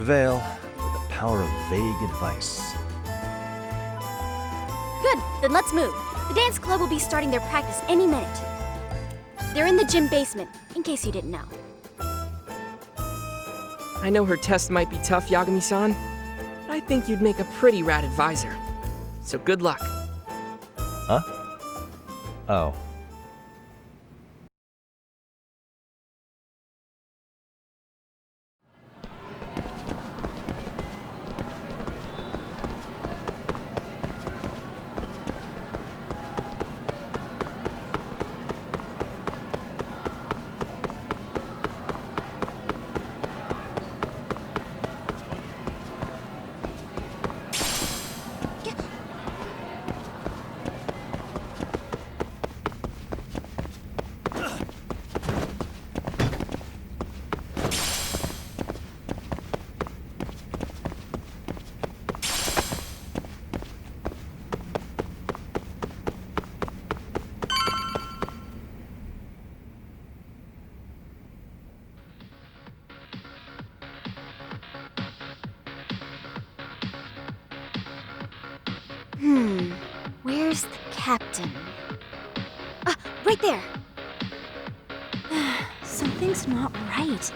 Prevail with the power of vague advice. Good, then let's move. The dance club will be starting their practice any minute. They're in the gym basement, in case you didn't know. I know her test might be tough, Yagami-san, but I think you'd make a pretty rad advisor. So good luck. Huh? Oh. Where's the captain? Ah, right there! Something's not right.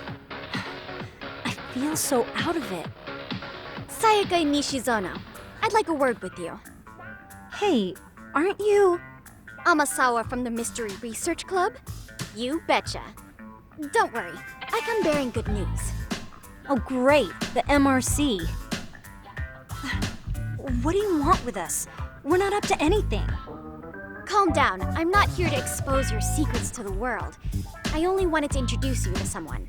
I feel so out of it. Sayaka Nishizono, I'd like a word with you. Hey, aren't you... Amasawa from the Mystery Research Club? You betcha. Don't worry, I come bearing good news. Oh great, the MRC. What do you want with us? We're not up to anything. Calm down, I'm not here to expose your secrets to the world. I only wanted to introduce you to someone.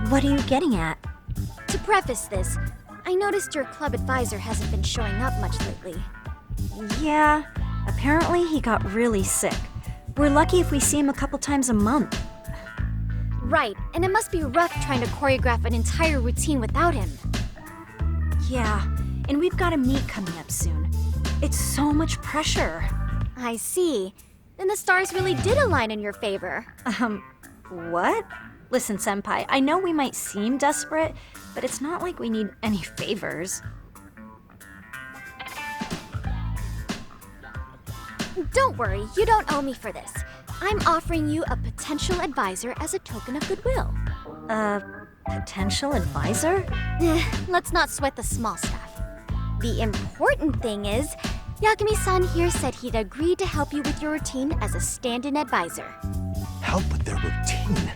What are you getting at? To preface this, I noticed your club advisor hasn't been showing up much lately. Yeah, apparently he got really sick. We're lucky if we see him a couple times a month. Right, and it must be rough trying to choreograph an entire routine without him. Yeah, and we've got a meet coming up soon. It's so much pressure. I see. Then the stars really did align in your favor. What? Listen, Senpai, I know we might seem desperate, but it's not like we need any favors. Don't worry, you don't owe me for this. I'm offering you a potential advisor as a token of goodwill. Potential advisor? Let's not sweat the small stuff. The important thing is, Yagami-san here said he'd agreed to help you with your routine as a stand-in advisor. Help with their routine?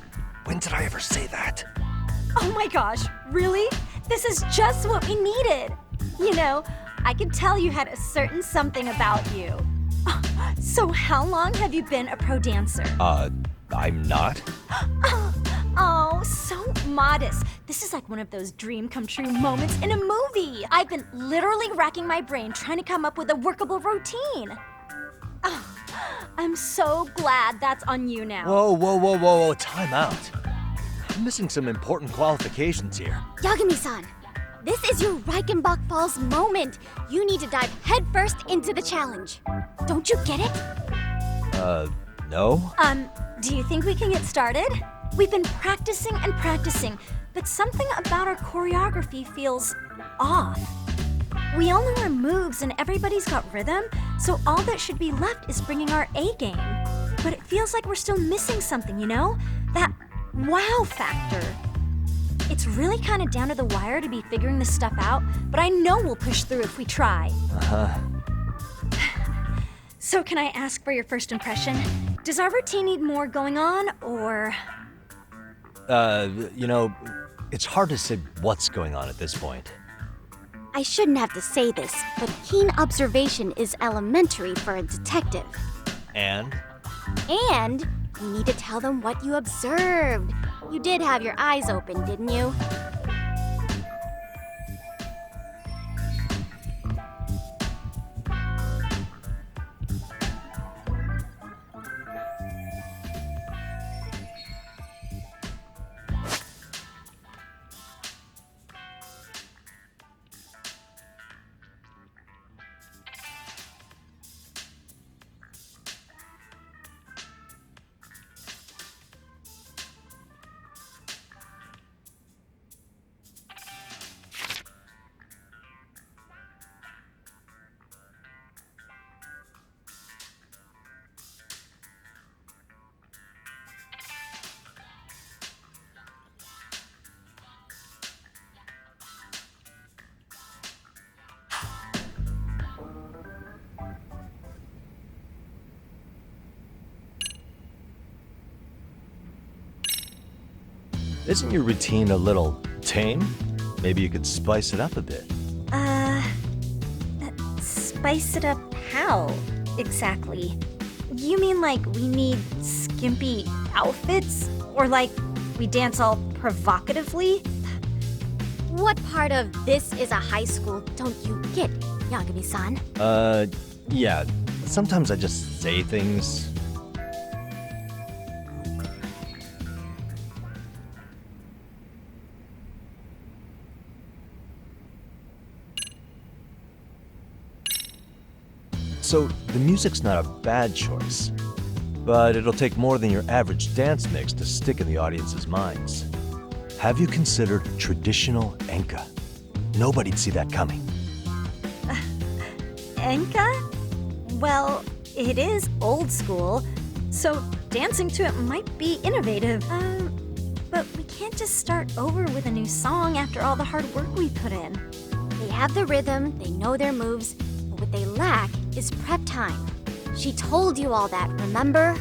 When did I ever say that? Oh my gosh, really? This is just what we needed. You know, I could tell you had a certain something about you. So how long have you been a pro dancer? I'm not? Oh, so modest. This is like one of those dream come true moments in a movie. I've been literally racking my brain trying to come up with a workable routine. Oh, I'm so glad that's on you now. Whoa, time out. I'm missing some important qualifications here. Yagami-san, this is your Reichenbach Falls moment. You need to dive headfirst into the challenge. Don't you get it? No? Do you think we can get started? We've been practicing and practicing, but something about our choreography feels off. We all know our moves and everybody's got rhythm, so all that should be left is bringing our A game. But it feels like we're still missing something, you know? That wow factor. It's really kind of down to the wire to be figuring this stuff out, but I know we'll push through if we try. So can I ask for your first impression? Does our routine need more going on, or... You know, it's hard to say what's going on at this point. I shouldn't have to say this, but keen observation is elementary for a detective. And? And you need to tell them what you observed. You did have your eyes open, didn't you? Isn't your routine a little tame? Maybe you could spice it up a bit. Spice it up how, exactly? You mean like we need skimpy outfits? Or like we dance all provocatively? What part of this is a high school don't you get, Yagami-san? Yeah. Sometimes I just say things. So, the music's not a bad choice, but it'll take more than your average dance mix to stick in the audience's minds. Have you considered traditional enka? Nobody'd see that coming. Enka? Well, it is old school, so dancing to it might be innovative. But we can't just start over with a new song after all the hard work we put in. They have the rhythm, they know their moves, but what they lack is prep time. She told you all that, remember?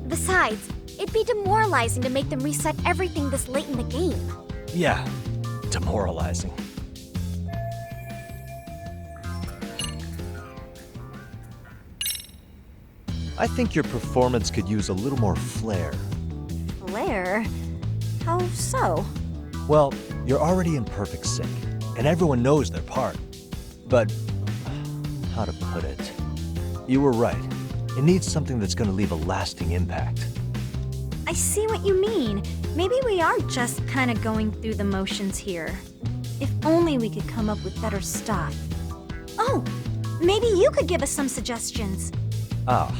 Besides, it'd be demoralizing to make them reset everything this late in the game. Yeah, demoralizing. I think your performance could use a little more flair. Flair? How so? Well, you're already in perfect sync, and everyone knows their part. But, how to put it? You were right. It needs something that's gonna leave a lasting impact. I see what you mean. Maybe we are just kind of going through the motions here. If only we could come up with better stuff. Oh, maybe you could give us some suggestions. Ah.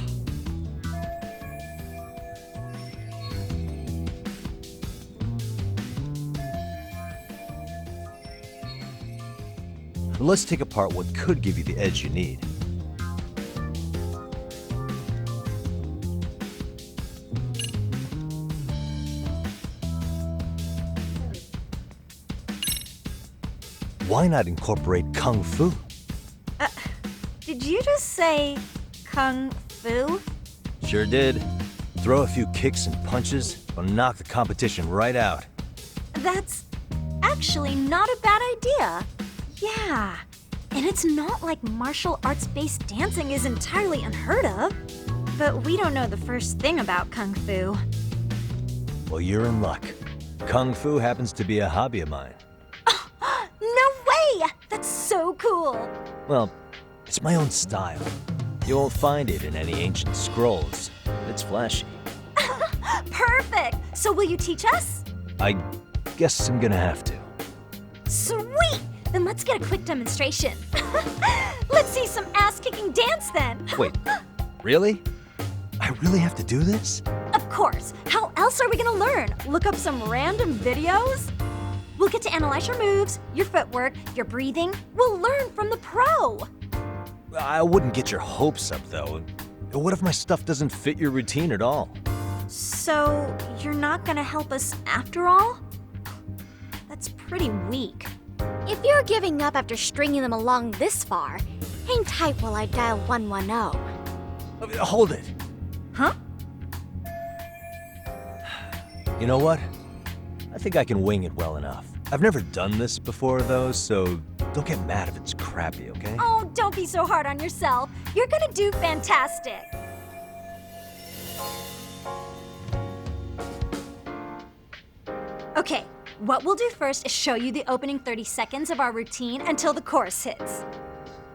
Let's take apart what could give you the edge you need. Why not incorporate Kung Fu? Did you just say Kung Fu? Sure did. Throw a few kicks and punches, will knock the competition right out. That's actually not a bad idea. Yeah, and it's not like martial arts-based dancing is entirely unheard of. But we don't know the first thing about Kung Fu. Well, you're in luck. Kung Fu happens to be a hobby of mine. No way! That's so cool! Well, it's my own style. You won't find it in any ancient scrolls. It's flashy. Perfect! So will you teach us? I guess I'm gonna have to. Sweet! Then let's get a quick demonstration. Let's see some ass-kicking dance then. Wait, really? I really have to do this? Of course. How else are we gonna learn? Look up some random videos? We'll get to analyze your moves, your footwork, your breathing. We'll learn from the pro. I wouldn't get your hopes up, though. What if my stuff doesn't fit your routine at all? So, you're not gonna help us after all? That's pretty weak. If you're giving up after stringing them along this far, hang tight while I dial 110. Hold it. Huh? You know what? I think I can wing it well enough. I've never done this before, though, so don't get mad if it's crappy, okay? Oh, don't be so hard on yourself. You're gonna do fantastic. Okay, what we'll do first is show you the opening 30 seconds of our routine until the chorus hits.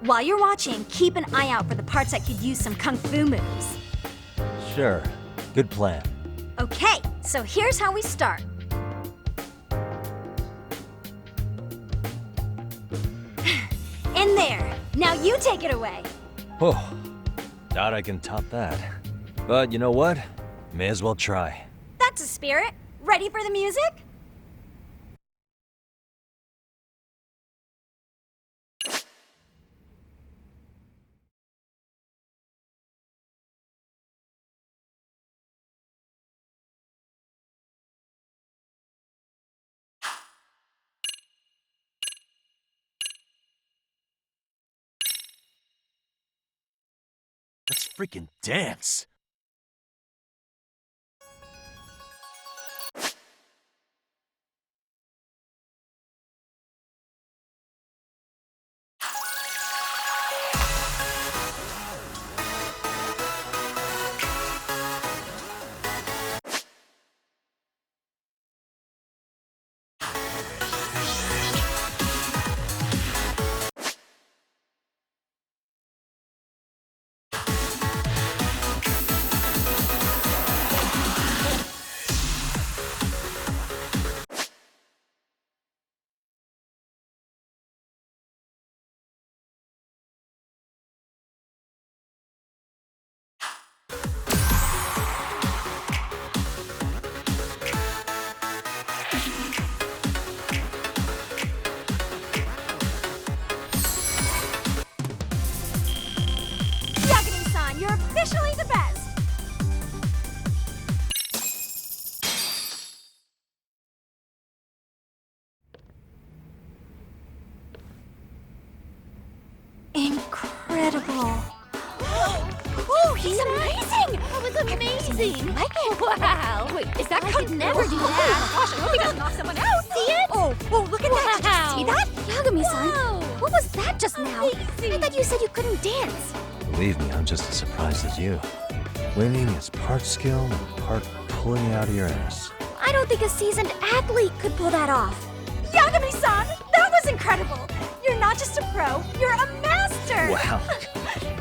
While you're watching, keep an eye out for the parts that could use some kung fu moves. Sure. Good plan. Okay, so here's how we start. And there. Now you take it away. Oh, doubt I can top that. But you know what? May as well try. That's a spirit. Ready for the music? Let's freaking dance. incredible. Oh, he's amazing! That was amazing! Wow! Wait, is that I could never do that. Gosh, I hope he doesn't knock someone out. See it? Oh, look at that! Did you see that? Yagami-san, Wow. what was that just now? I thought you said you couldn't dance. Believe me, I'm just as surprised as you. Winning is part skill and part pulling it out of your ass. I don't think a seasoned athlete could pull that off. Yagami-san, that was incredible! You're not just a pro, you're a master! Wow.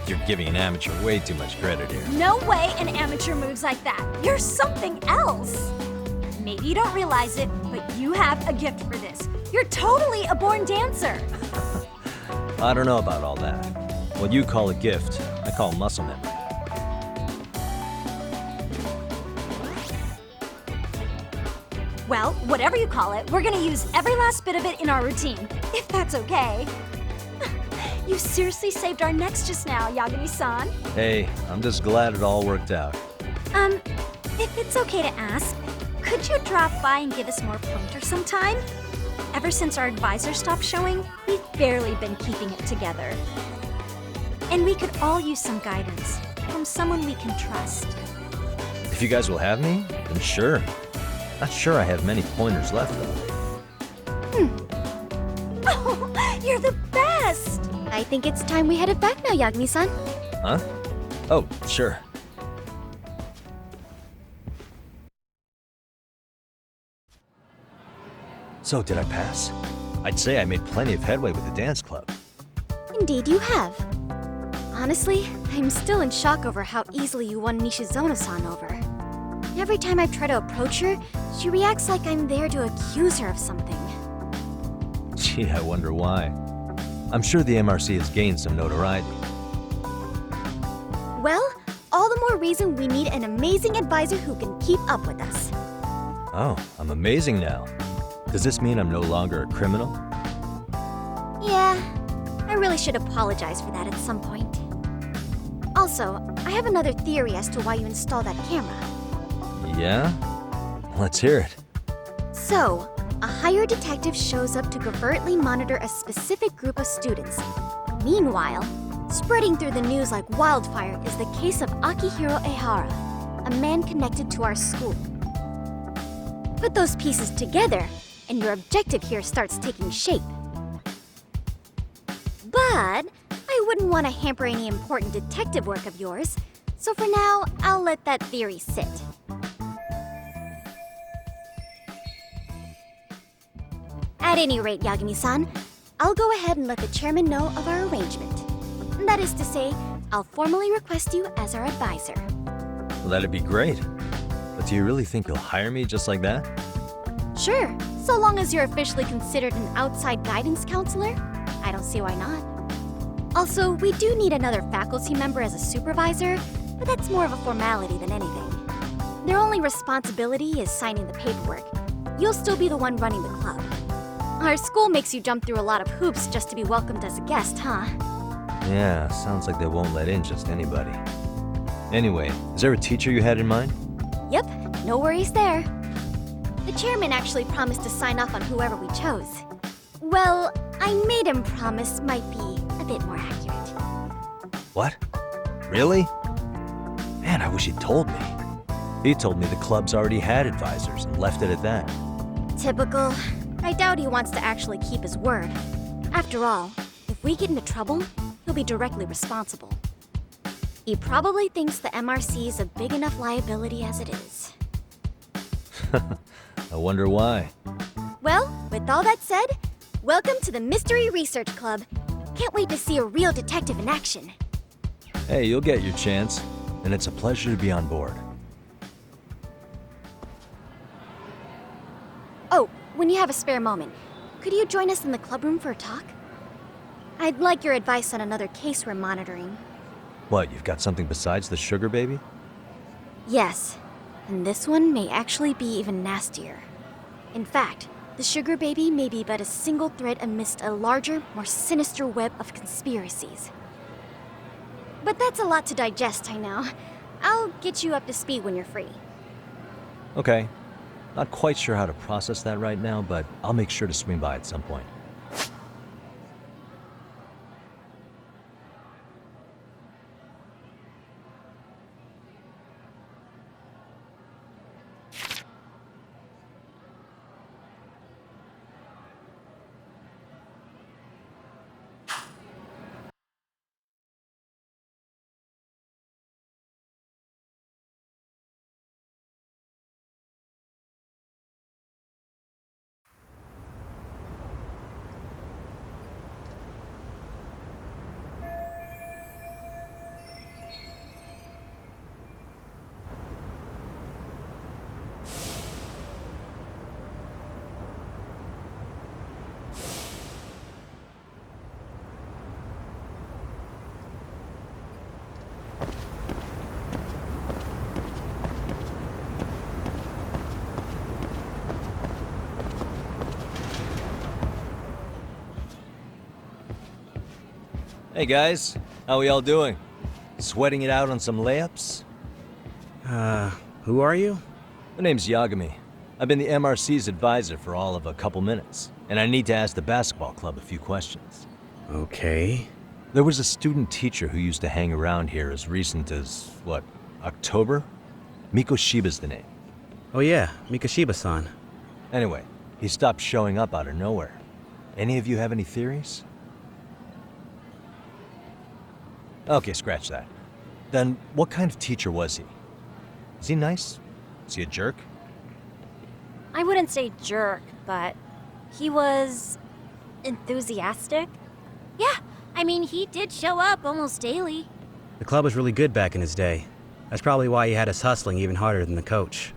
You're giving an amateur way too much credit here. No way an amateur moves like that. You're something else. Maybe you don't realize it, but you have a gift for this. You're totally a born dancer. I don't know about all that. What you call a gift, I call muscle memory. Well, whatever you call it, we're gonna use every last bit of it in our routine, if that's okay. You seriously saved our necks just now, Yagami-san. Hey, I'm just glad it all worked out. If it's okay to ask, could you drop by and give us more pointers sometime? Ever since our advisor stopped showing, we've barely been keeping it together. And we could all use some guidance from someone we can trust. If you guys will have me, then sure. Not sure I have many pointers left, though. Oh, you're the best! I think it's time we headed back now, Yagami-san. Huh? Oh, sure. So, did I pass? I'd say I made plenty of headway with the dance club. Indeed you have. Honestly, I'm still in shock over how easily you won Nishizono-san over. Every time I try to approach her, she reacts like I'm there to accuse her of something. Gee, I wonder why. I'm sure the MRC has gained some notoriety. Well, all the more reason we need an amazing advisor who can keep up with us. Oh, I'm amazing now. Does this mean I'm no longer a criminal? Yeah, I really should apologize for that at some point. Also, I have another theory as to why you installed that camera. Yeah? Let's hear it. So, a hired detective shows up to covertly monitor a specific group of students. Meanwhile, spreading through the news like wildfire is the case of Akihiro Ehara, a man connected to our school. Put those pieces together, and your objective here starts taking shape. But I wouldn't want to hamper any important detective work of yours, so for now, I'll let that theory sit. At any rate, Yagami-san, I'll go ahead and let the chairman know of our arrangement. That is to say, I'll formally request you as our advisor. Well, that'd be great. But do you really think you'll hire me just like that? Sure, so long as you're officially considered an outside guidance counselor, I don't see why not. Also, we do need another faculty member as a supervisor, but that's more of a formality than anything. Their only responsibility is signing the paperwork. You'll still be the one running the club. Our school makes you jump through a lot of hoops just to be welcomed as a guest, huh? Yeah, sounds like they won't let in just anybody. Anyway, is there a teacher you had in mind? Yep, no worries there. The chairman actually promised to sign off on whoever we chose. Well, I made him promise might be a bit more accurate. What? Really? Man, I wish he'd told me. He told me the club's already had advisors and left it at that. Typical. I doubt he wants to actually keep his word. After all, if we get into trouble, he'll be directly responsible. He probably thinks the MRC is a big enough liability as it is. I wonder why. Well, with all that said, welcome to the Mystery Research Club. Can't wait to see a real detective in action. Hey, you'll get your chance, and it's a pleasure to be on board. Oh, when you have a spare moment, could you join us in the clubroom for a talk? I'd like your advice on another case we're monitoring. What, you've got something besides the sugar baby? Yes, and this one may actually be even nastier. In fact, the sugar baby may be but a single thread amidst a larger, more sinister web of conspiracies. But that's a lot to digest, I know. I'll get you up to speed when you're free. Okay. Not quite sure how to process that right now, but I'll make sure to swing by at some point. Hey guys, how we all doing? Sweating it out on some layups? Who are you? My name's Yagami. I've been the MRC's advisor for all of a couple minutes, and I need to ask the basketball club a few questions. Okay. There was a student teacher who used to hang around here as recent as, October? Mikoshiba's the name. Oh yeah, Mikoshiba-san. Anyway, he stopped showing up out of nowhere. Any of you have any theories? Okay, scratch that. Then, what kind of teacher was he? Is he nice? Is he a jerk? I wouldn't say jerk, but he was enthusiastic. Yeah, I mean, he did show up almost daily. The club was really good back in his day. That's probably why he had us hustling even harder than the coach.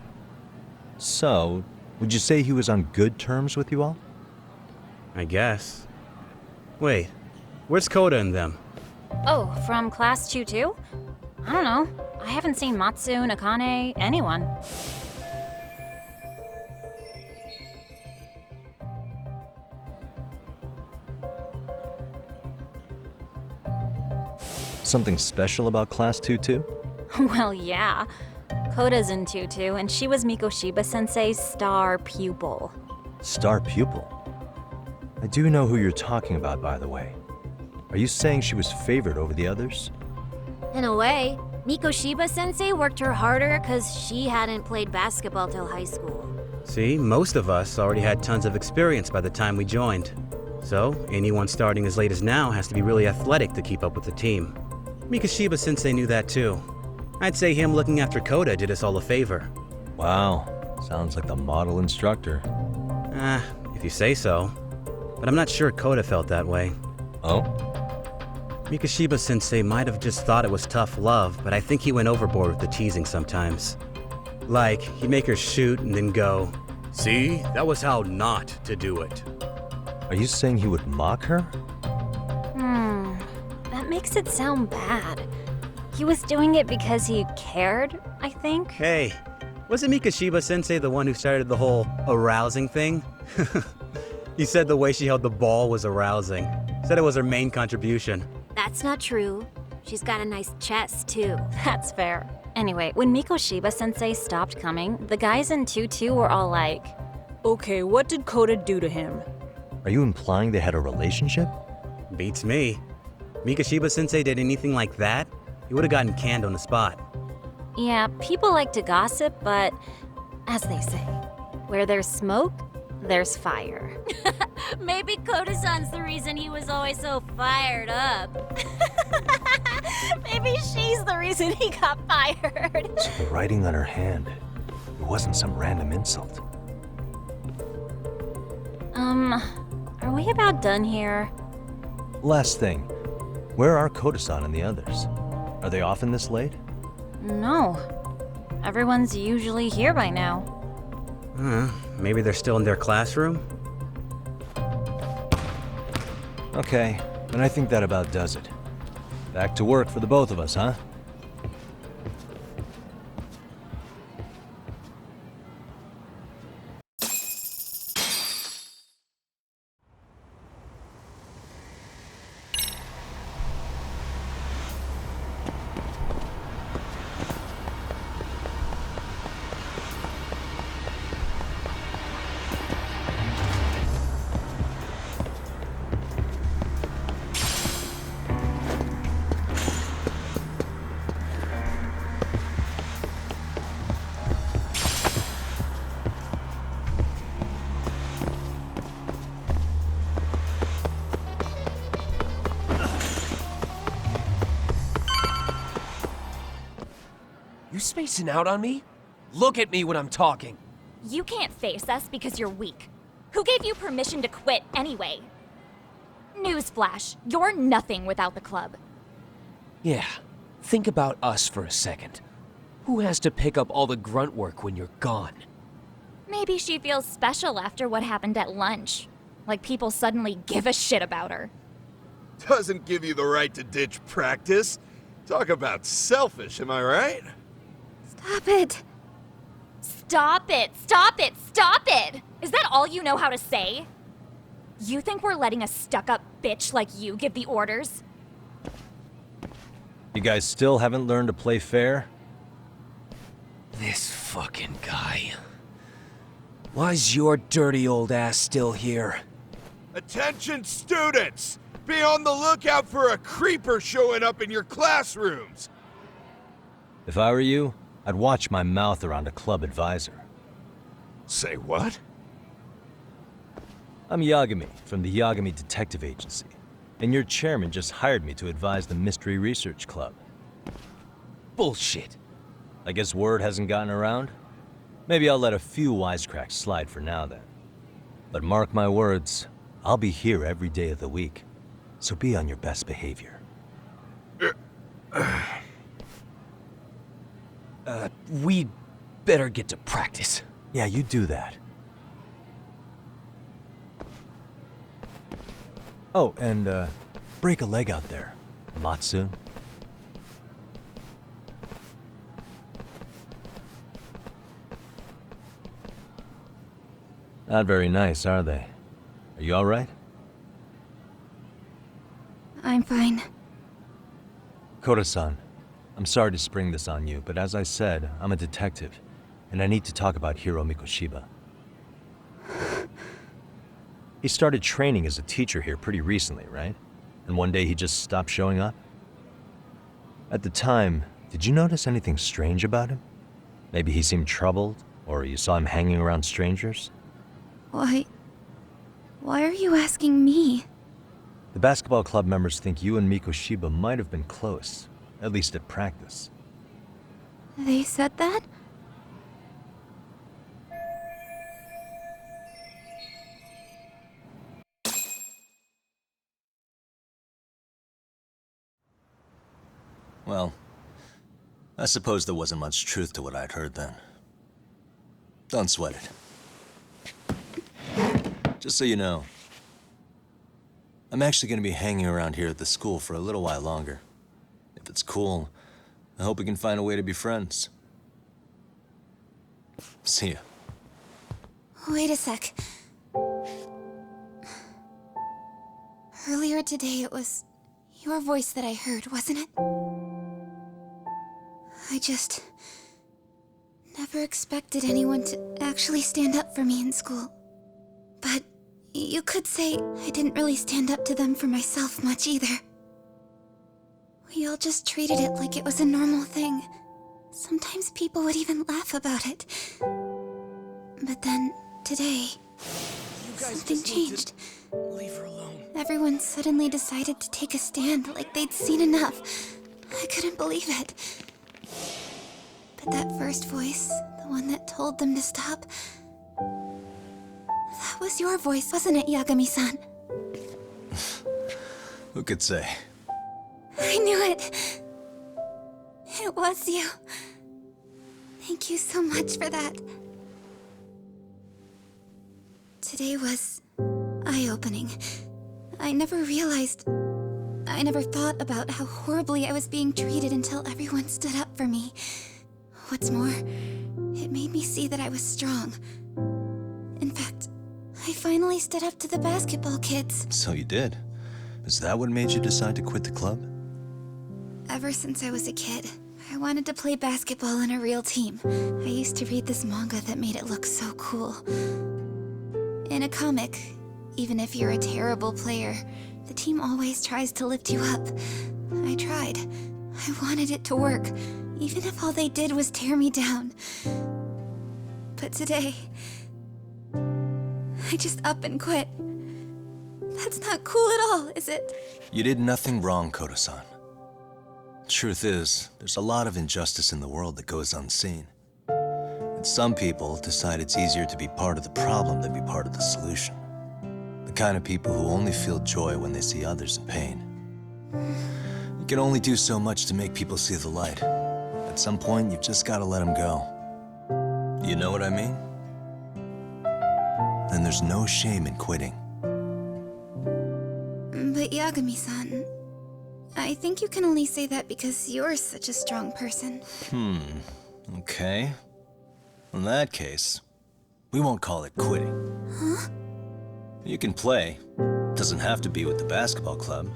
So, would you say he was on good terms with you all? I guess. Wait, where's Koda and them? Oh, from class 2-2? I don't know. I haven't seen Matsu, Nakane, anyone. Something special about Class 2-2? Well, yeah. Koda's in 2-2, and she was Mikoshiba-sensei's star pupil. Star pupil? I do know who you're talking about, by the way. Are you saying she was favored over the others? In a way, Mikoshiba-sensei worked her harder because she hadn't played basketball till high school. See, most of us already had tons of experience by the time we joined. So, anyone starting as late as now has to be really athletic to keep up with the team. Mikoshiba-sensei knew that too. I'd say him looking after Koda did us all a favor. Wow, sounds like the model instructor. If you say so. But I'm not sure Koda felt that way. Oh? Mikoshiba-sensei might have just thought it was tough love, but I think he went overboard with the teasing sometimes. Like, he'd make her shoot and then go, "See, that was how not to do it." Are you saying he would mock her? That makes it sound bad. He was doing it because he cared, I think. Hey, wasn't Mikoshiba-sensei the one who started the whole arousing thing? He said the way she held the ball was arousing. Said it was her main contribution. That's not true. She's got a nice chest, too. That's fair. Anyway, when Mikoshiba-sensei stopped coming, the guys in 2-2 were all like, Okay, what did Koda do to him? Are you implying they had a relationship? Beats me. Mikoshiba-sensei did anything like that, he would have gotten canned on the spot. yeah, people like to gossip, but as they say, where there's smoke, there's fire. Maybe Koda-san's the reason he was always so fired up. Maybe she's the reason he got fired. So the writing on her hand, it wasn't some random insult. Are we about done here? Last thing, where are Koda-san and the others? Are they often this late? No. Everyone's usually here by now. Maybe they're still in their classroom? Okay, then I think that about does it. Back to work for the both of us, huh? You spacing out on me? Look at me when I'm talking. You can't face us because you're weak. Who gave you permission to quit anyway? Newsflash, you're nothing without the club. Yeah, think about us for a second. Who has to pick up all the grunt work when you're gone? Maybe she feels special after what happened at lunch. Like people suddenly give a shit about her. Doesn't give you the right to ditch practice. Talk about selfish, am I right? Stop it. Stop it! Stop it! Stop it! Is that all you know how to say? You think we're letting a stuck-up bitch like you give the orders? You guys still haven't learned to play fair? This fucking guy. Why's your dirty old ass still here? Attention students! Be on the lookout for a creeper showing up in your classrooms! If I were you, I'd watch my mouth around a club advisor. Say what? I'm Yagami from the Yagami Detective Agency, and your chairman just hired me to advise the Mystery Research Club. Bullshit. I guess word hasn't gotten around? Maybe I'll let a few wisecracks slide for now then. But mark my words, I'll be here every day of the week, so be on your best behavior. We'd better get to practice. Yeah, you do that. Oh, and break a leg out there. Not soon. Not very nice, are they? Are you all right? I'm fine. Koda-san, I'm sorry to spring this on you, but as I said, I'm a detective, and I need to talk about Hiro Mikoshiba. He started training as a teacher here pretty recently, right? And one day he just stopped showing up? At the time, did you notice anything strange about him? Maybe he seemed troubled, or you saw him hanging around strangers? Why are you asking me? The basketball club members think you and Mikoshiba might have been close, at least at practice. They said that? Well, I suppose there wasn't much truth to what I'd heard then. Don't sweat it. Just so you know, I'm actually going to be hanging around here at the school for a little while longer. If it's cool, I hope we can find a way to be friends. See ya. Wait a sec. Earlier today, it was your voice that I heard, wasn't it? I just never expected anyone to actually stand up for me in school. But you could say I didn't really stand up to them for myself much either. We all just treated it like it was a normal thing. Sometimes people would even laugh about it. But then, today, something changed. Leave her alone. Everyone suddenly decided to take a stand like they'd seen enough. I couldn't believe it. But that first voice, the one that told them to stop, that was your voice, wasn't it, Yagami-san? Who could say? I knew it. It was you. Thank you so much for that. Today was eye-opening. I never thought about how horribly I was being treated until everyone stood up for me. What's more, it made me see that I was strong. In fact, I finally stood up to the basketball kids. So you did. Is that what made you decide to quit the club? Ever since I was a kid, I wanted to play basketball on a real team. I used to read this manga that made it look so cool. In a comic, even if you're a terrible player, the team always tries to lift you up. I tried. I wanted it to work, even if all they did was tear me down. But today, I just up and quit. That's not cool at all, is it? You did nothing wrong, Koda-san. Truth is, there's a lot of injustice in the world that goes unseen. And some people decide it's easier to be part of the problem than be part of the solution. The kind of people who only feel joy when they see others in pain. You can only do so much to make people see the light. At some point, you've just gotta let them go. You know what I mean? Then there's no shame in quitting. But Yagami-san, I think you can only say that because you're such a strong person. Okay. In that case, we won't call it quitting. Huh? You can play. Doesn't have to be with the basketball club.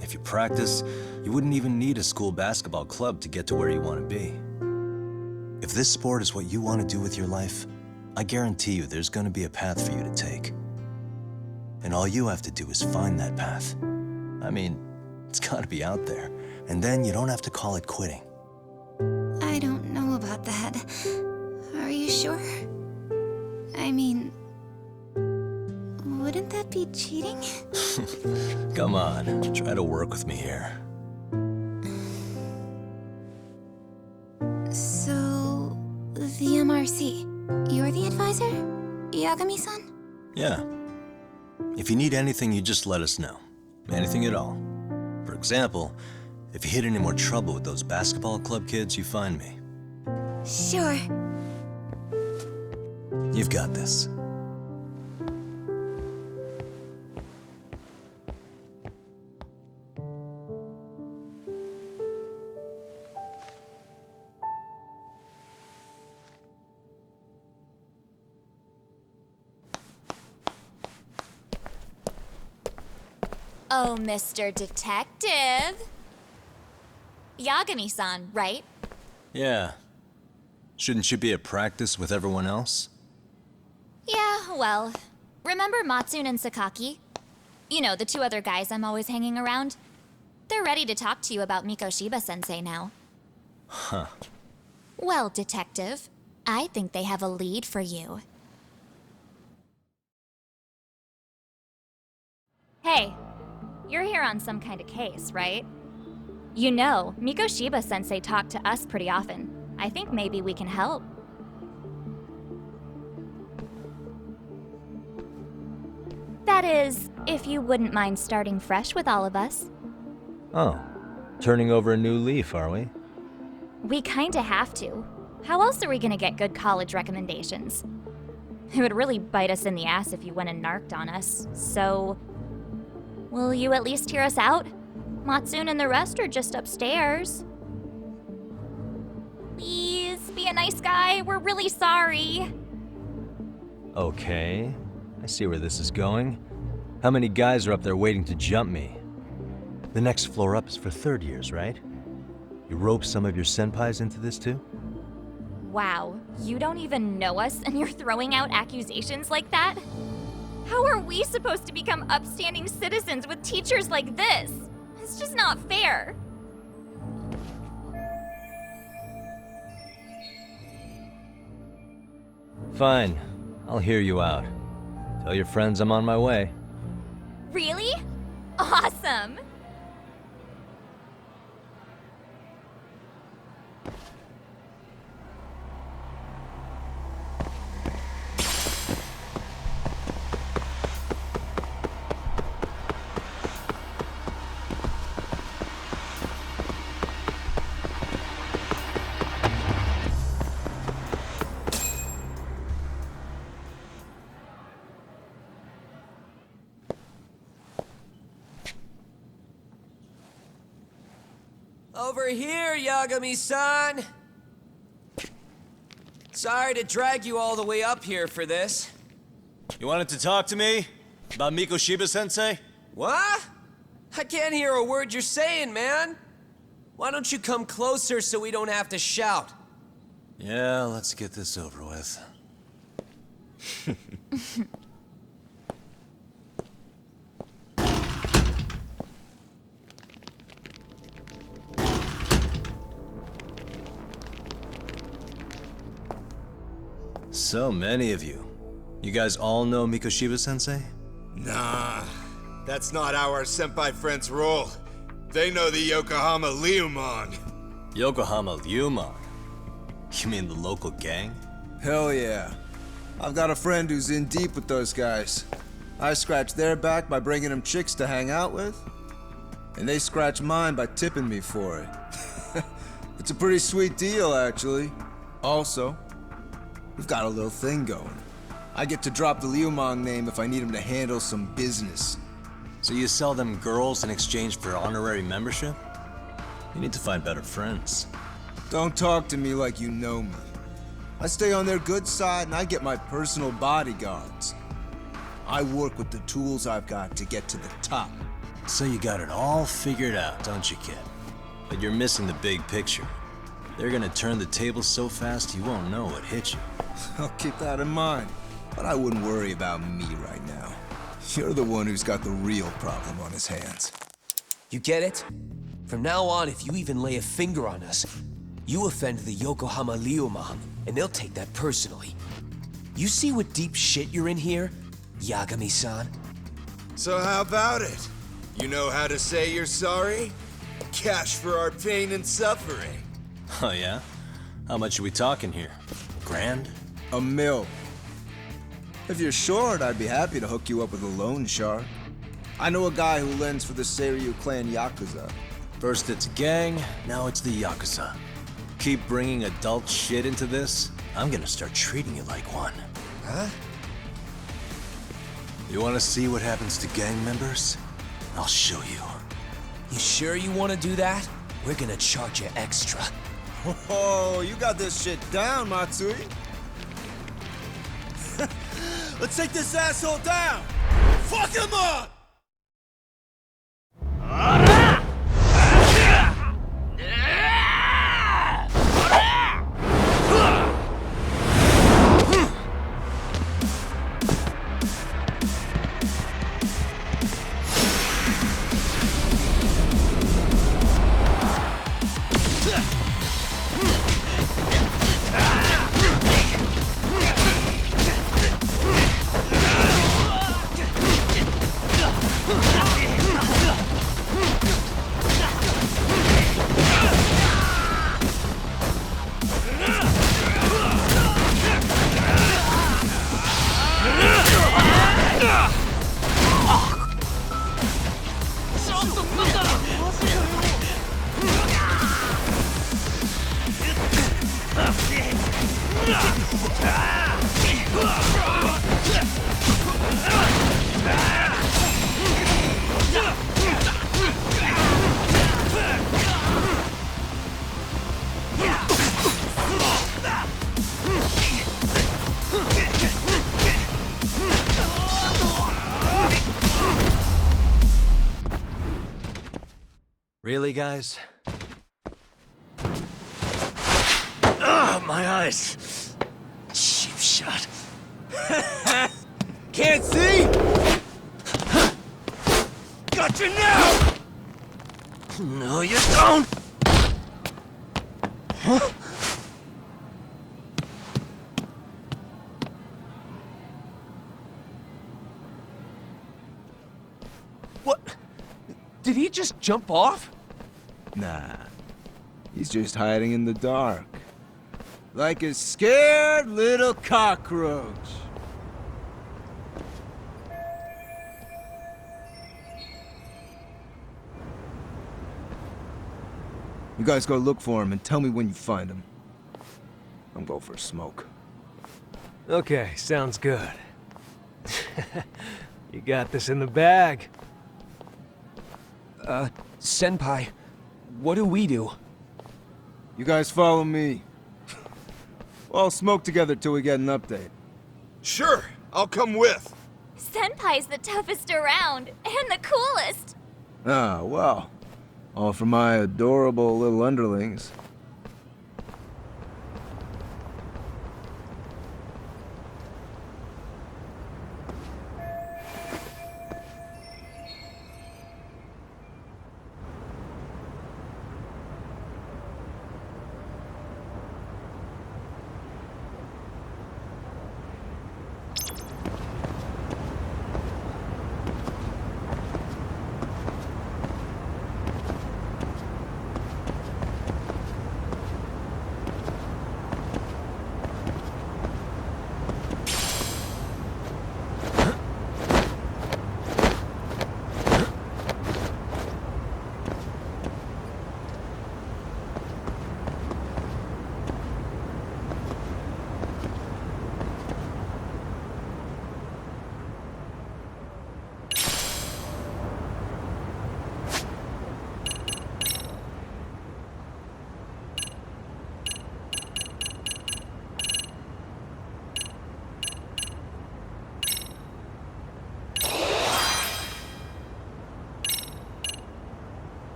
If you practice, you wouldn't even need a school basketball club to get to where you want to be. If this sport is what you want to do with your life, I guarantee you there's going to be a path for you to take. And all you have to do is find that path. I mean, it's got to be out there. And then you don't have to call it quitting. I don't know about that. Are you sure? I mean, wouldn't that be cheating? Come on, try to work with me here. So, the MRC, you're the advisor? Yagami-san? Yeah. If you need anything, you just let us know. Anything at all. For example, if you hit any more trouble with those basketball club kids, you find me. Sure. You've got this. Oh, Mr. Detective. Yagami-san, right? Yeah. Shouldn't you be at practice with everyone else? Yeah, well, remember Matsune and Sakaki? You know, the two other guys I'm always hanging around? They're ready to talk to you about Mikoshiba-sensei now. Huh. Well, Detective, I think they have a lead for you. Hey, you're here on some kind of case, right? You know, Mikoshiba-sensei talked to us pretty often. I think maybe we can help. That is, if you wouldn't mind starting fresh with all of us. Oh, turning over a new leaf, are we? We kinda have to. How else are we gonna get good college recommendations? It would really bite us in the ass if you went and narked on us, so... Will you at least hear us out? Matsune and the rest are just upstairs. Please, be a nice guy. We're really sorry. Okay, I see where this is going. How many guys are up there waiting to jump me? The next floor up is for third years, right? You rope some of your senpais into this too? Wow, you don't even know us and you're throwing out accusations like that? How are we supposed to become upstanding citizens with teachers like this? It's just not fair. Fine, I'll hear you out. Tell your friends I'm on my way. Really? Awesome! Over here, Yagami-san! Sorry to drag you all the way up here for this. You wanted to talk to me? About Mikoshiba-sensei? What? I can't hear a word you're saying, man. Why don't you come closer so we don't have to shout? Yeah, let's get this over with. So many of you. You guys all know Mikoshiba-sensei? Nah, that's not how our senpai friends roll. They know the Yokohama Leomon. Yokohama Ryumon? You mean the local gang? Hell yeah. I've got a friend who's in deep with those guys. I scratch their back by bringing them chicks to hang out with, and they scratch mine by tipping me for it. It's a pretty sweet deal, actually. Also, we've got a little thing going. I get to drop the Leomon name if I need him to handle some business. So you sell them girls in exchange for honorary membership? You need to find better friends. Don't talk to me like you know me. I stay on their good side and I get my personal bodyguards. I work with the tools I've got to get to the top. So you got it all figured out, don't you, kid? But you're missing the big picture. They're gonna turn the tables so fast you won't know what hit you. I'll keep that in mind. But I wouldn't worry about me right now. You're the one who's got the real problem on his hands. You get it? From now on, if you even lay a finger on us, you offend the Yokohama Ryuman, and they'll take that personally. You see what deep shit you're in here, Yagami-san? So how about it? You know how to say you're sorry? Cash for our pain and suffering. Oh yeah? How much are we talking here? Grand? $1 million. If you're short, I'd be happy to hook you up with a loan shark. I know a guy who lends for the Seiryu clan Yakuza. First it's a gang, now it's the Yakuza. Keep bringing adult shit into this, I'm gonna start treating you like one. Huh? You wanna see what happens to gang members? I'll show you. You sure you want to do that? We're gonna charge you extra. Oh, you got this shit down, Matsui. Let's take this asshole down! Fuck him up! Really, guys? Ugh, my eyes! Cheap shot. Can't see? Got you now! No, you don't! Huh? What? Did he just jump off? Nah. He's just hiding in the dark. Like a scared little cockroach. You guys go look for him and tell me when you find him. I'm going for a smoke. Okay, sounds good. You got this in the bag. Senpai, what do we do? You guys follow me. We'll all smoke together till we get an update. Sure, I'll come with. Senpai's the toughest around, and the coolest. Ah, well. All for my adorable little underlings.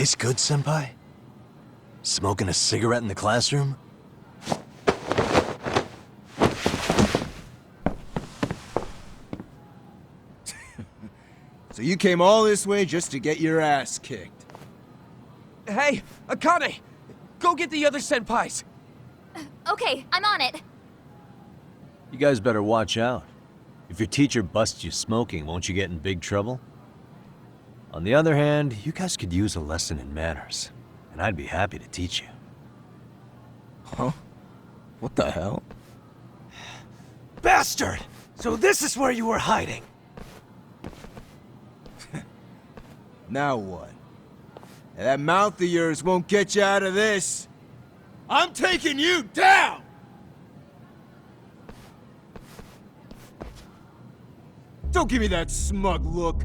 Taste good, Senpai? Smoking a cigarette in the classroom? So you came all this way just to get your ass kicked? Hey, Akane! Go get the other senpais! Okay, I'm on it. You guys better watch out. If your teacher busts you smoking, won't you get in big trouble? On the other hand, you guys could use a lesson in manners, and I'd be happy to teach you. Huh? What the hell? Bastard! So this is where you were hiding. Now what? That mouth of yours won't get you out of this. I'm taking you down! Don't give me that smug look.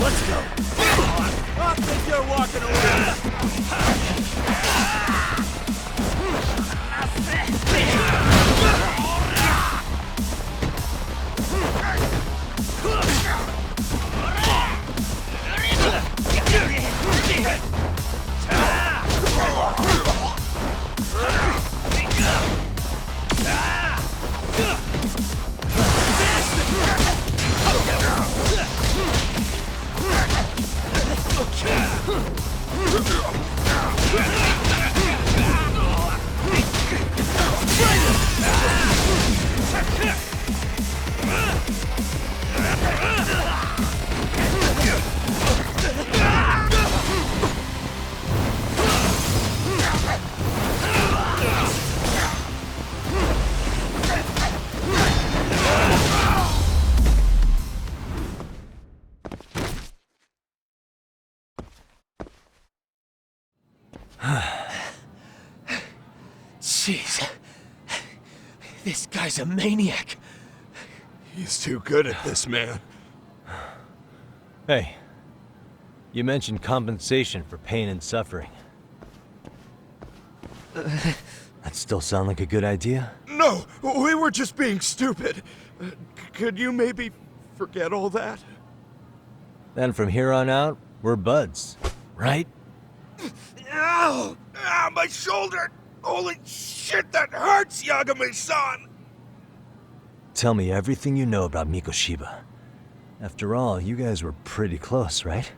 Let's go. I think you're walking away. Jeez. This guy's a maniac. He's too good at this, man. Hey, you mentioned compensation for pain and suffering. That still sound like a good idea? No, we were just being stupid. Could you maybe forget all that? Then from here on out, we're buds, right? Ow! Ah, my shoulder! Holy shit, that hurts, Yagami-san! Tell me everything you know about Mikoshiba. After all, you guys were pretty close, right?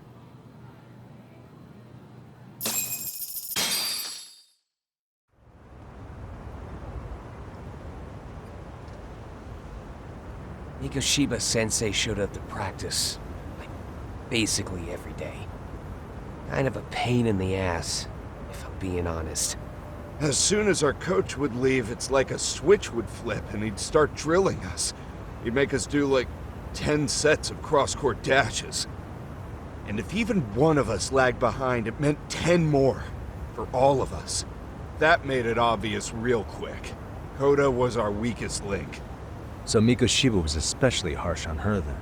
Mikoshiba Sensei showed up to practice, like, basically every day. Kind of a pain in the ass, if I'm being honest. As soon as our coach would leave, it's like a switch would flip and he'd start drilling us. He'd make us do like 10 sets of cross-court dashes. And if even one of us lagged behind, it meant 10 more. For all of us. That made it obvious real quick. Koda was our weakest link. So Mikoshiba was especially harsh on her then?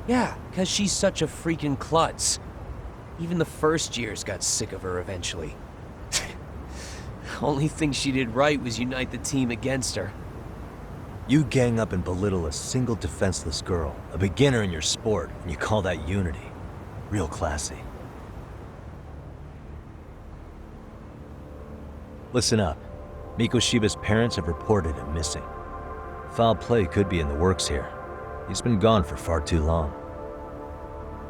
Yeah, because she's such a freaking klutz. Even the first years got sick of her eventually. Only thing she did right was unite the team against her. You gang up and belittle a single defenseless girl, a beginner in your sport, and you call that unity. Real classy. Listen up. Mikoshiba's parents have reported him missing. Foul play could be in the works here. He's been gone for far too long.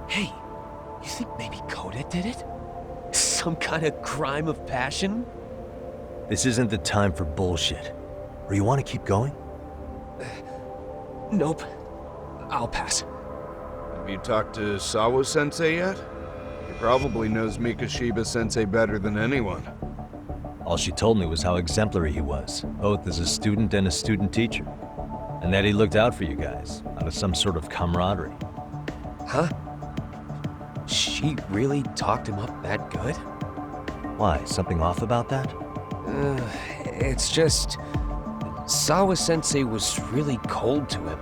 Hey, you think maybe Koda did it? Some kind of crime of passion? This isn't the time for bullshit. Or you want to keep going? Nope. I'll pass. Have you talked to Sawa-sensei yet? He probably knows Mikoshiba-sensei better than anyone. All she told me was how exemplary he was, both as a student and a student teacher. And that he looked out for you guys, out of some sort of camaraderie. Huh? She really talked him up that good? Why, something off about that? It's just... Sawa-sensei was really cold to him,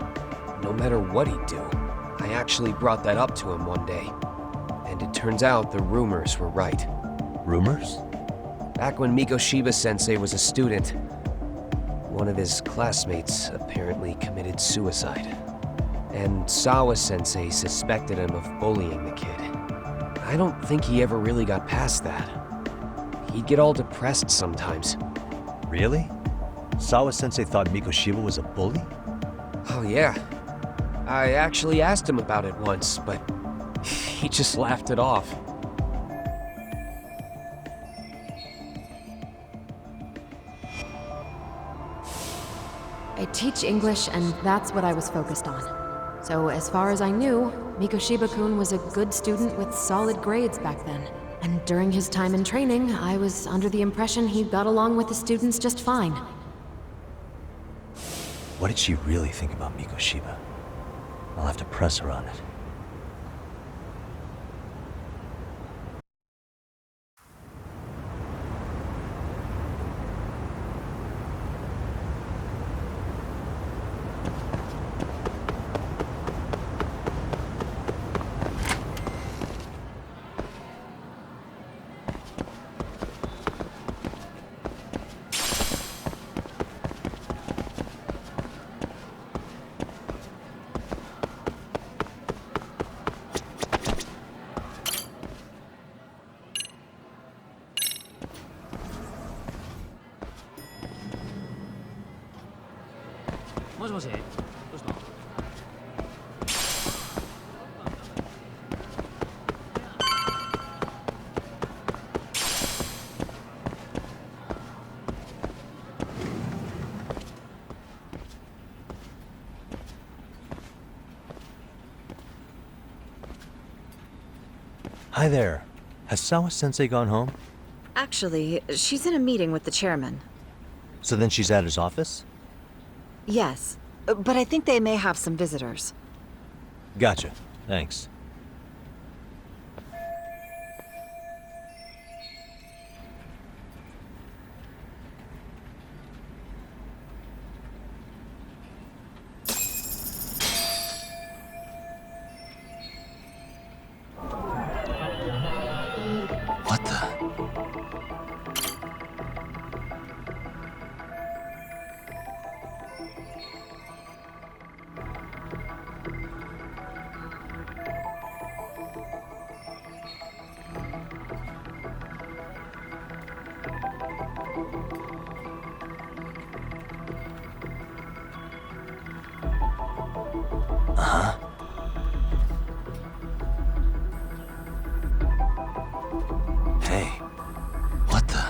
no matter what he'd do. I actually brought that up to him one day. And it turns out the rumors were right. Rumors? Back when Mikoshiba-sensei was a student, one of his classmates apparently committed suicide. And Sawa-sensei suspected him of bullying the kid. I don't think he ever really got past that. He'd get all depressed sometimes. Really? Sawa-sensei thought Mikoshiba was a bully? Oh yeah. I actually asked him about it once, but he just laughed it off. I teach English, and that's what I was focused on. So as far as I knew, Mikoshiba-kun was a good student with solid grades back then. And during his time in training, I was under the impression he got along with the students just fine. What did she really think about Mikoshiba? I'll have to press her on it. Hi there. Has Sawa-sensei gone home? Actually, she's in a meeting with the chairman. So then she's at his office? Yes, but I think they may have some visitors. Gotcha. Thanks. What the? Uh-huh. Hey, what the?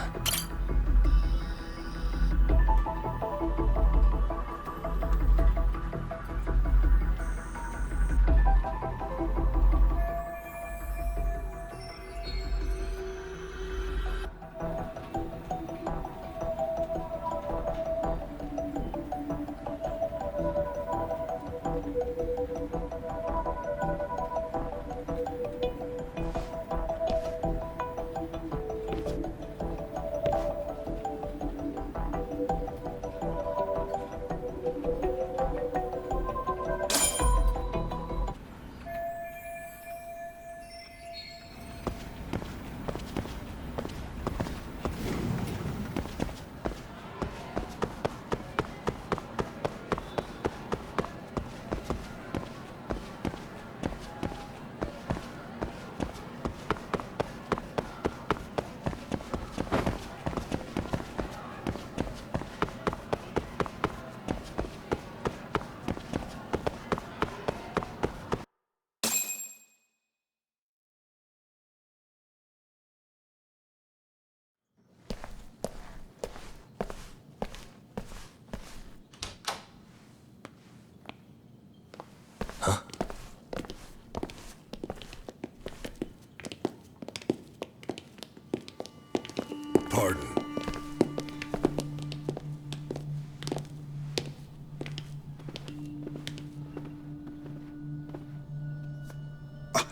Pardon.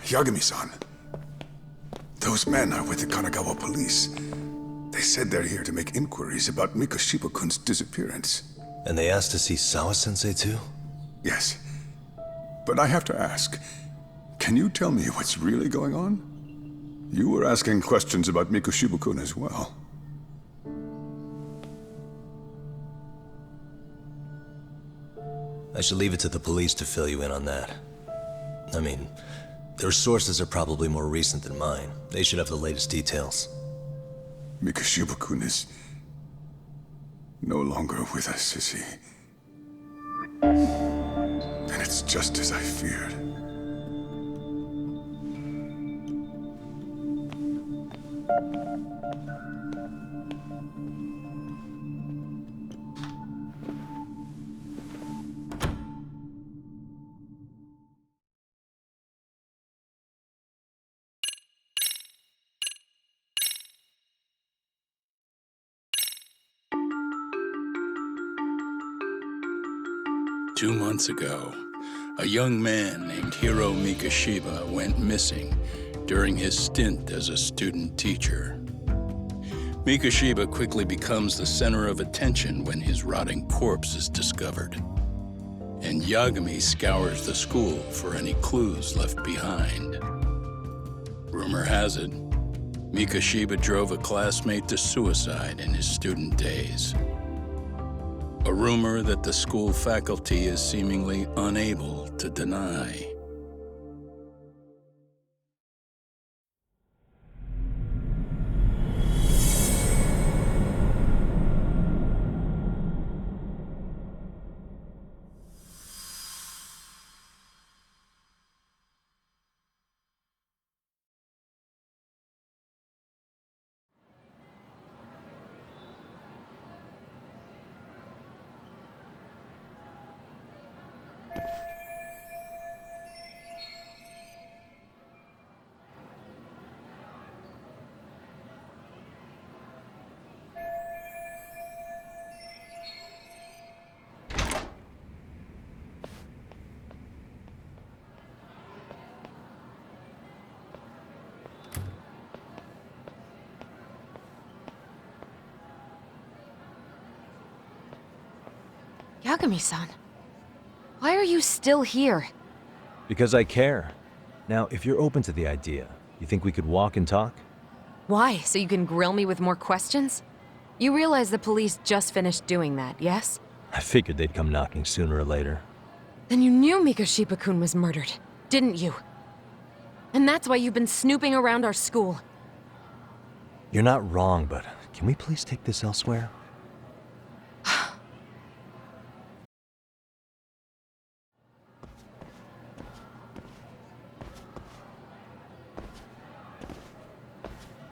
Yagami-san. Those men are with the Kanagawa police. They said they're here to make inquiries about Mikoshiba-kun's disappearance. And they asked to see Sawa-sensei too? Yes. But I have to ask, can you tell me what's really going on? You were asking questions about Mikoshiba-kun as well. I should leave it to the police to fill you in on that. I mean, their sources are probably more recent than mine. They should have the latest details. Mikoshiba-kun is no longer with us, is he? And it's just as I feared. Two months ago, a young man named Hiro Mikoshiba went missing during his stint as a student teacher. Mikoshiba quickly becomes the center of attention when his rotting corpse is discovered. And Yagami scours the school for any clues left behind. Rumor has it, Mikoshiba drove a classmate to suicide in his student days. A rumor that the school faculty is seemingly unable to deny. Yagami-san, why are you still here? Because I care. Now, if you're open to the idea, you think we could walk and talk? Why? So you can grill me with more questions? You realize the police just finished doing that, yes? I figured they'd come knocking sooner or later. Then you knew Mikoshiba-kun was murdered, didn't you? And that's why you've been snooping around our school. You're not wrong, but can we please take this elsewhere?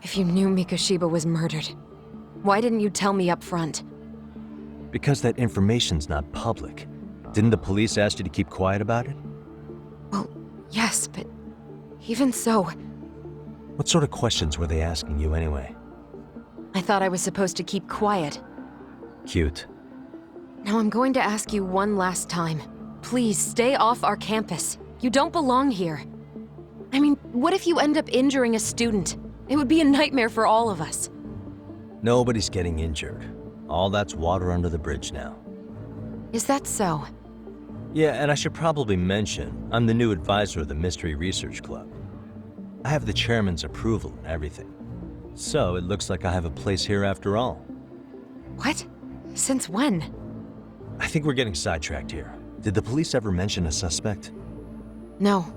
If you knew Mikoshiba was murdered, why didn't you tell me up front? Because that information's not public. Didn't the police ask you to keep quiet about it? Well, yes, but even so... What sort of questions were they asking you anyway? I thought I was supposed to keep quiet. Cute. Now I'm going to ask you one last time. Please, stay off our campus. You don't belong here. I mean, what if you end up injuring a student? It would be a nightmare for all of us. Nobody's getting injured. All that's water under the bridge now. Is that so? Yeah, and I should probably mention, I'm the new advisor of the Mystery Research Club. I have the chairman's approval and everything. So it looks like I have a place here after all. What? Since when? I think we're getting sidetracked here. Did the police ever mention a suspect? No.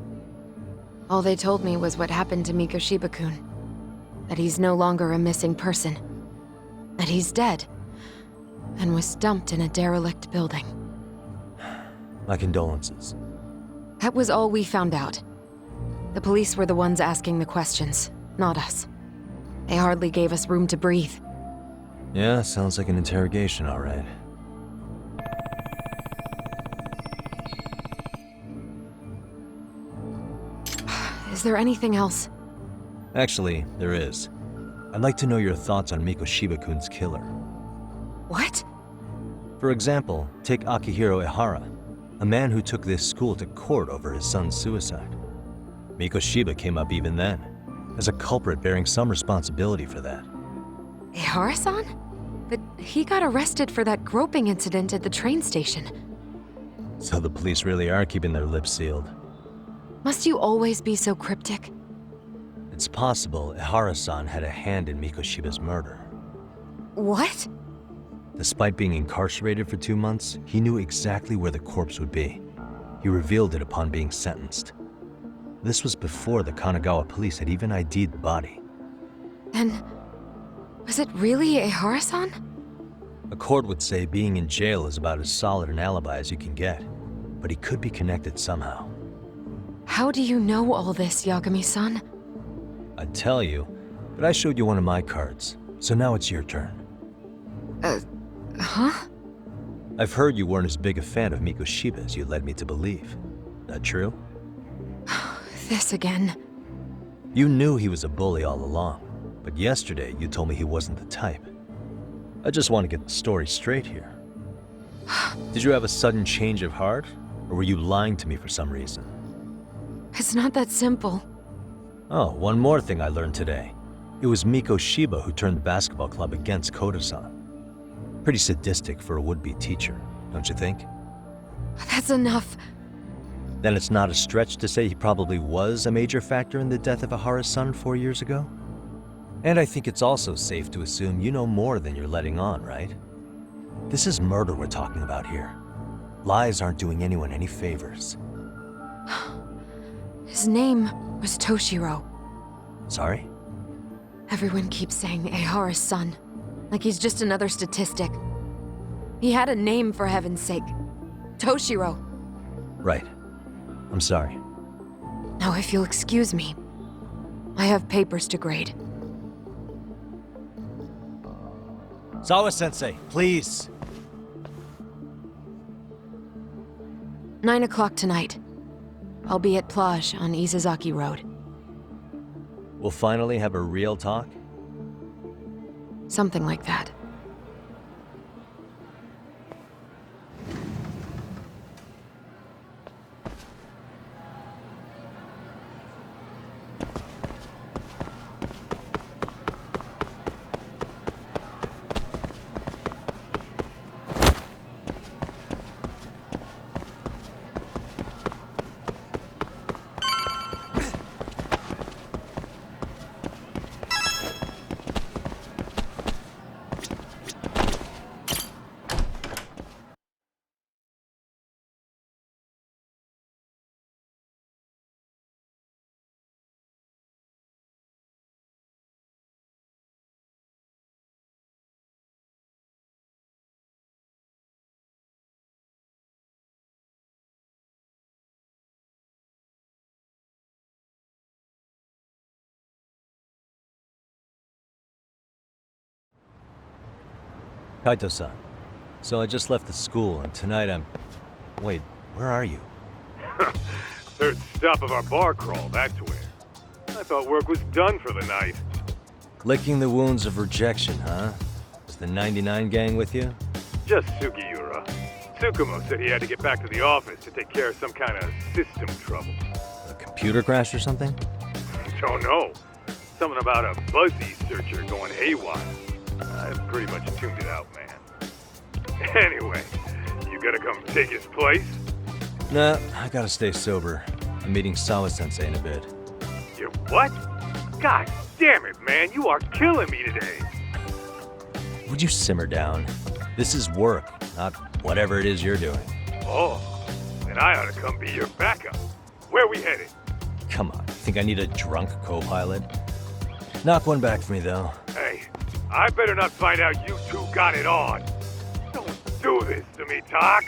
All they told me was what happened to Mikoshiba-kun. That he's no longer a missing person. That he's dead. And was dumped in a derelict building. My condolences. That was all we found out. The police were the ones asking the questions, not us. They hardly gave us room to breathe. Yeah, sounds like an interrogation, all right. Is there anything else? Actually, there is. I'd like to know your thoughts on Mikoshiba-kun's killer. What? For example, take Akihiro Ehara, a man who took this school to court over his son's suicide. Mikoshiba came up even then, as a culprit bearing some responsibility for that. Ehara-san? But he got arrested for that groping incident at the train station. So the police really are keeping their lips sealed. Must you always be so cryptic? It's possible Ehara-san had a hand in Mikoshiba's murder. What? Despite being incarcerated for 2 months, he knew exactly where the corpse would be. He revealed it upon being sentenced. This was before the Kanagawa police had even ID'd the body. Then, was it really Ehara-san? A court would say being in jail is about as solid an alibi as you can get, but he could be connected somehow. How do you know all this, Yagami-san? I'd tell you, but I showed you one of my cards, so now it's your turn. Huh? I've heard you weren't as big a fan of Mikoshiba as you led me to believe. That true? This again. You knew he was a bully all along, but yesterday you told me he wasn't the type. I just want to get the story straight here. Did you have a sudden change of heart, or were you lying to me for some reason? It's not that simple. Oh, one more thing I learned today. It was Mikoshiba who turned the basketball club against Koda-san. Pretty sadistic for a would-be teacher, don't you think? That's enough. Then it's not a stretch to say he probably was a major factor in the death of Ehara's son 4 years ago? And I think it's also safe to assume you know more than you're letting on, right? This is murder we're talking about here. Lies aren't doing anyone any favors. His name was Toshiro. Sorry? Everyone keeps saying Ehara's son, like he's just another statistic. He had a name, for heaven's sake. Toshiro. Right. I'm sorry. Now, if you'll excuse me, I have papers to grade. Sawa-sensei, please. 9 o'clock tonight. I'll be at Plage on Isazaki Road. We'll finally have a real talk? Something like that. Kaito-san, so I just left the school, and tonight I'm... Wait, where are you? Third stop of our bar crawl, that's where. I thought work was done for the night. Licking the wounds of rejection, huh? Is the 99 gang with you? Just Sugiura. Tsukumo said he had to get back to the office to take care of some kind of system trouble. A computer crash or something? Don't know. Something about a Buzzy searcher going haywire. I've pretty much tuned it out, man. Anyway, you gonna come take his place? Nah, I gotta stay sober. I'm meeting Sawa-sensei in a bit. You what? God damn it, man, you are killing me today. Would you simmer down? This is work, not whatever it is you're doing. Oh, then I ought to come be your backup. Where we headed? Come on, think I need a drunk co-pilot? Knock one back for me, though. Hey, I better not find out you two got it on. Don't do this to me, Talk.